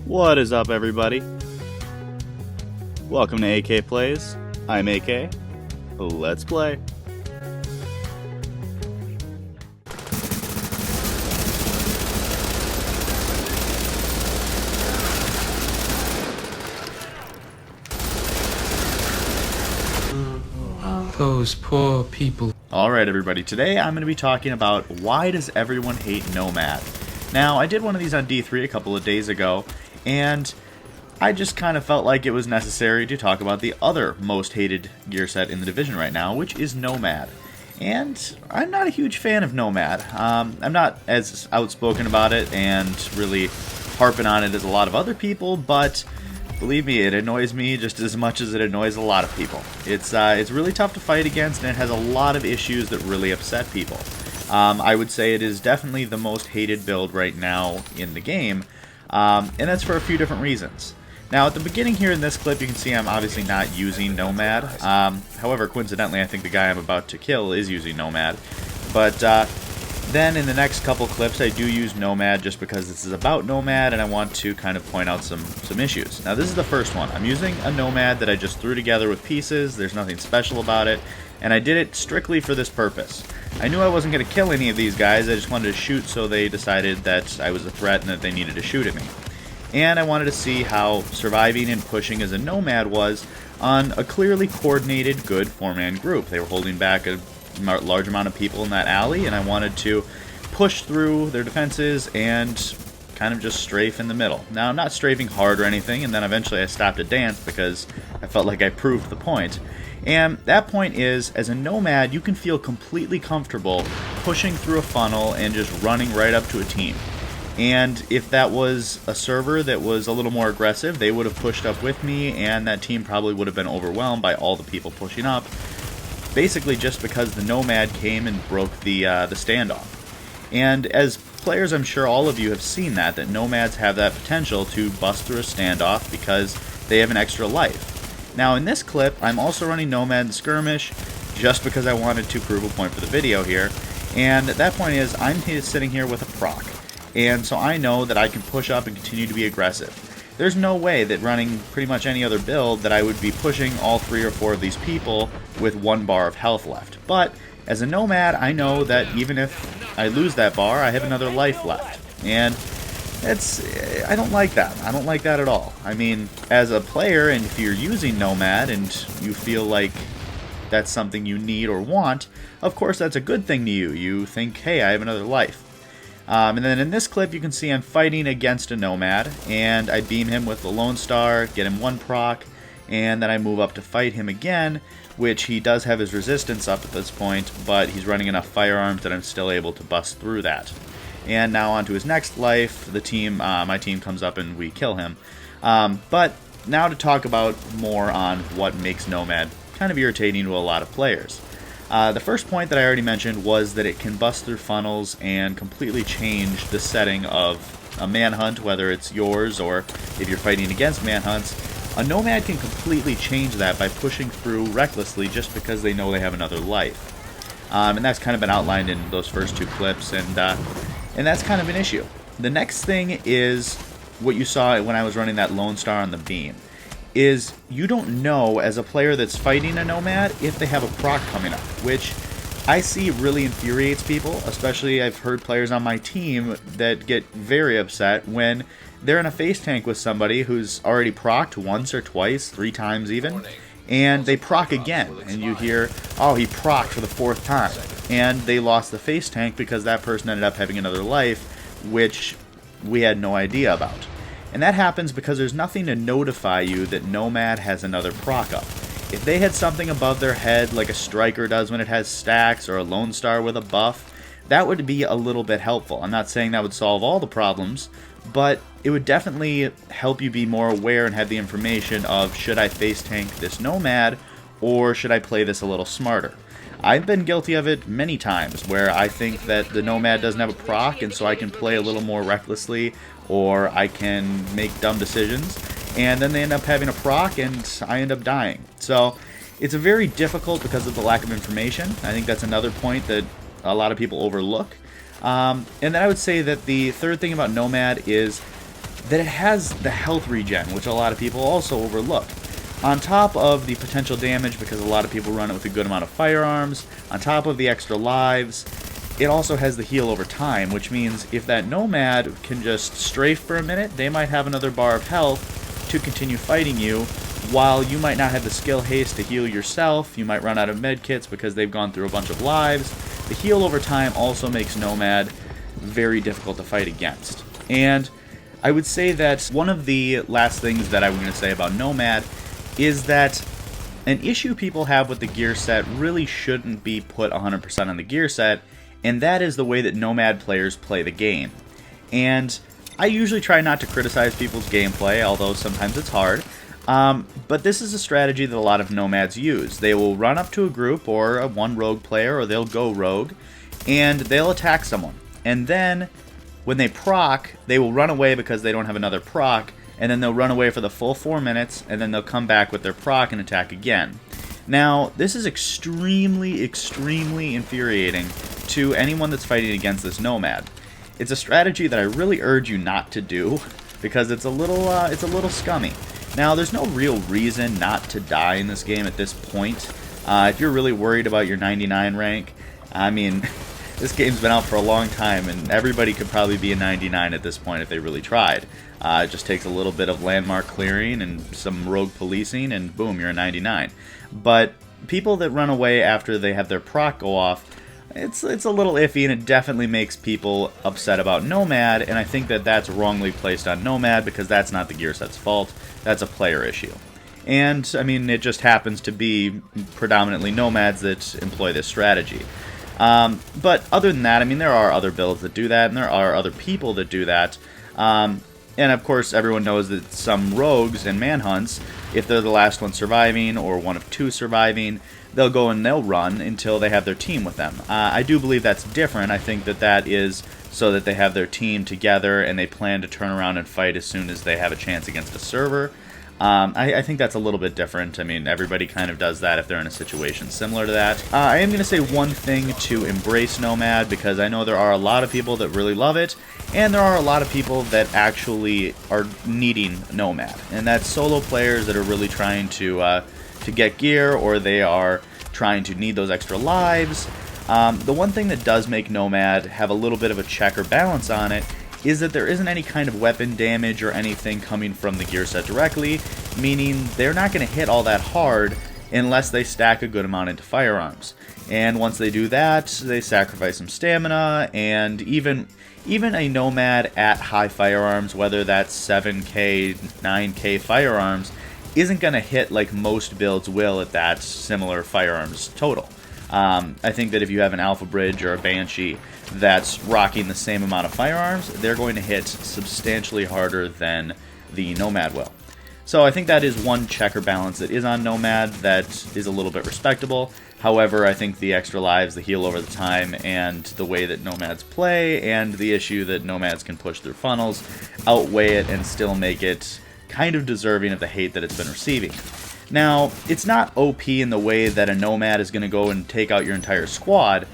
What is up, everybody? Welcome to AK Plays. I'm AK. Let's play. Those poor people. Alright, everybody. Today I'm going to be talking about why does everyone hate Nomad. Now, I did one of these on D3 a couple of days ago, and I just kind of felt like it was necessary to talk about the other most hated gear set in the division right now, which is Nomad. And I'm not a huge fan of Nomad. I'm not as outspoken about it and really harping on it as a lot of other people, but believe me, it annoys me just as much as it annoys a lot of people. It's really tough to fight against, and it has a lot of issues that really upset people. I would say it is definitely the most hated build right now in the game, and that's for a few different reasons. Now, at the beginning here in this clip, you can see I'm obviously not using Nomad. However, coincidentally, I think the guy I'm about to kill is using Nomad. But then in the next couple clips, I do use Nomad just because this is about Nomad, and I want to kind of point out some issues. Now, this is the first one. I'm using a Nomad that I just threw together with pieces. There's nothing special about it, and I did it strictly for this purpose. I knew I wasn't going to kill any of these guys. I just wanted to shoot, so they decided that I was a threat and that they needed to shoot at me. And I wanted to see how surviving and pushing as a Nomad was on a clearly coordinated, good four-man group. They were holding back a large amount of people in that alley, and I wanted to push through their defenses and kind of just strafe in the middle. Now, I'm not strafing hard or anything, and then eventually I stopped to dance because I felt like I proved the point. And that point is, as a Nomad, you can feel completely comfortable pushing through a funnel and just running right up to a team. And if that was a server that was a little more aggressive, they would have pushed up with me, and that team probably would have been overwhelmed by all the people pushing up, basically just because the Nomad came and broke the standoff. And as players, I'm sure all of you have seen that Nomads have that potential to bust through a standoff because they have an extra life. Now, in this clip, I'm also running Nomad in Skirmish just because I wanted to prove a point for the video here, and that point is I'm sitting here with a proc. And so I know that I can push up and continue to be aggressive. There's no way that running pretty much any other build that I would be pushing all 3 or 4 of these people with 1 bar of health left. But as a Nomad, I know that even if I lose that bar, I have another life left. And I don't like that. I don't like that at all. I mean, as a player, and if you're using Nomad and you feel like that's something you need or want, of course that's a good thing to you. You think, hey, I have another life. And then in this clip, you can see I'm fighting against a Nomad, and I beam him with the Lone Star, get him 1 proc, and then I move up to fight him again, which he does have his resistance up at this point, but he's running enough firearms that I'm still able to bust through that. And now on to his next life, my team comes up and we kill him. But now to talk about more on what makes Nomad kind of irritating to a lot of players. The first point that I already mentioned was that it can bust through funnels and completely change the setting of a manhunt, whether it's yours or if you're fighting against manhunts. A Nomad can completely change that by pushing through recklessly just because they know they have another life. And that's kind of been outlined in those first 2 clips, and that's kind of an issue. The next thing is what you saw when I was running that Lone Star on the beam. Is you don't know, as a player that's fighting a Nomad, if they have a proc coming up, which I see really infuriates people, especially I've heard players on my team that get very upset when they're in a face tank with somebody who's already procced once or twice, 3 times even, and they proc again, and you hear, oh, he procced for the 4th time, and they lost the face tank because that person ended up having another life, which we had no idea about. And that happens because there's nothing to notify you that Nomad has another proc up. If they had something above their head like a Striker does when it has stacks, or a Lone Star with a buff, that would be a little bit helpful. I'm not saying that would solve all the problems, but it would definitely help you be more aware and have the information of, should I face tank this Nomad, or should I play this a little smarter? I've been guilty of it many times, where I think that the Nomad doesn't have a proc, and so I can play a little more recklessly, or I can make dumb decisions, and then they end up having a proc, and I end up dying. So it's very difficult because of the lack of information. I think that's another point that a lot of people overlook. And then I would say that the third thing about Nomad is that it has the health regen, which a lot of people also overlook. On top of the potential damage, because a lot of people run it with a good amount of firearms, on top of the extra lives, it also has the heal over time, which means if that Nomad can just strafe for a minute, they might have another bar of health to continue fighting you, while you might not have the skill haste to heal yourself. You might run out of medkits because they've gone through a bunch of lives. The heal over time also makes Nomad very difficult to fight against. And I would say that one of the last things that I'm going to say about Nomad is that an issue people have with the gear set really shouldn't be put 100% on the gear set, and that is the way that Nomad players play the game. And I usually try not to criticize people's gameplay, although sometimes it's hard. But this is a strategy that a lot of Nomads use. They will run up to a group or a one rogue player, or they'll go rogue, and they'll attack someone. And then, when they proc, they will run away because they don't have another proc, and then they'll run away for the full 4 minutes, and then they'll come back with their proc and attack again. Now, this is extremely, extremely infuriating to anyone that's fighting against this Nomad. It's a strategy that I really urge you not to do, because it's a little scummy. Now, there's no real reason not to die in this game at this point. If you're really worried about your 99 rank, I mean, this game's been out for a long time, and everybody could probably be a 99 at this point if they really tried. It just takes a little bit of landmark clearing and some rogue policing, and boom, you're a 99. But people that run away after they have their proc go off, it's a little iffy, and it definitely makes people upset about Nomad, and I think that that's wrongly placed on Nomad because that's not the gear set's fault. That's a player issue. And, I mean, it just happens to be predominantly Nomads that employ this strategy. But other than that, I mean, there are other builds that do that, and there are other people that do that. And of course, everyone knows that some rogues and manhunts, if they're the last one surviving or one of two surviving, they'll go and they'll run until they have their team with them. I do believe that's different. I think that that is so that they have their team together and they plan to turn around and fight as soon as they have a chance against a server. I think that's a little bit different. I mean, everybody kind of does that if they're in a situation similar to that. I am going to say one thing to embrace Nomad, because I know there are a lot of people that really love it, and there are a lot of people that actually are needing Nomad, and that's solo players that are really trying to get gear, or they are trying to need those extra lives. The one thing that does make Nomad have a little bit of a check or balance on it is that there isn't any kind of weapon damage or anything coming from the gear set directly, meaning they're not going to hit all that hard unless they stack a good amount into firearms. And once they do that, they sacrifice some stamina, and even a Nomad at high firearms, whether that's 7k, 9k firearms, isn't going to hit like most builds will at that similar firearms total. I think that if you have an Alpha Bridge or a Banshee that's rocking the same amount of firearms, they're going to hit substantially harder than the Nomad will. So I think that is one check or balance that is on Nomad that is a little bit respectable. However, I think the extra lives, the heal over the time, and the way that Nomads play, and the issue that Nomads can push through funnels outweigh it and still make it kind of deserving of the hate that it's been receiving. Now, it's not OP in the way that a Nomad is going to go and take out your entire squad,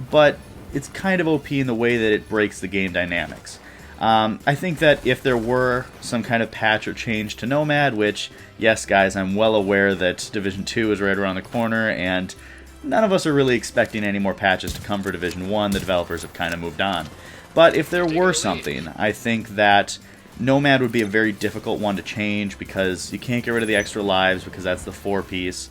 but it's kind of OP in the way that it breaks the game dynamics. I think that if there were some kind of patch or change to Nomad, which, yes guys, I'm well aware that Division 2 is right around the corner, and none of us are really expecting any more patches to come for Division 1, the developers have kind of moved on. But if there were something, I think that Nomad would be a very difficult one to change, because you can't get rid of the extra lives because that's the 4 piece.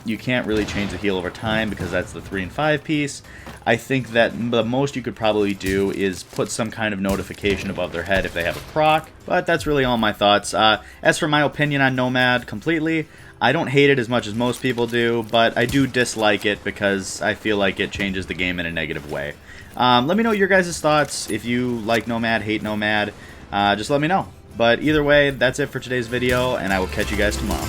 You can't really change the heal over time because that's the 3 and 5 piece. I think that the most you could probably do is put some kind of notification above their head if they have a proc, but that's really all my thoughts. As for my opinion on Nomad completely, I don't hate it as much as most people do, but I do dislike it because I feel like it changes the game in a negative way. Let me know your guys' thoughts. If you like Nomad, hate Nomad, just let me know. But either way, that's it for today's video, and I will catch you guys tomorrow.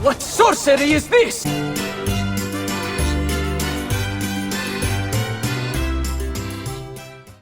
What sorcery is this?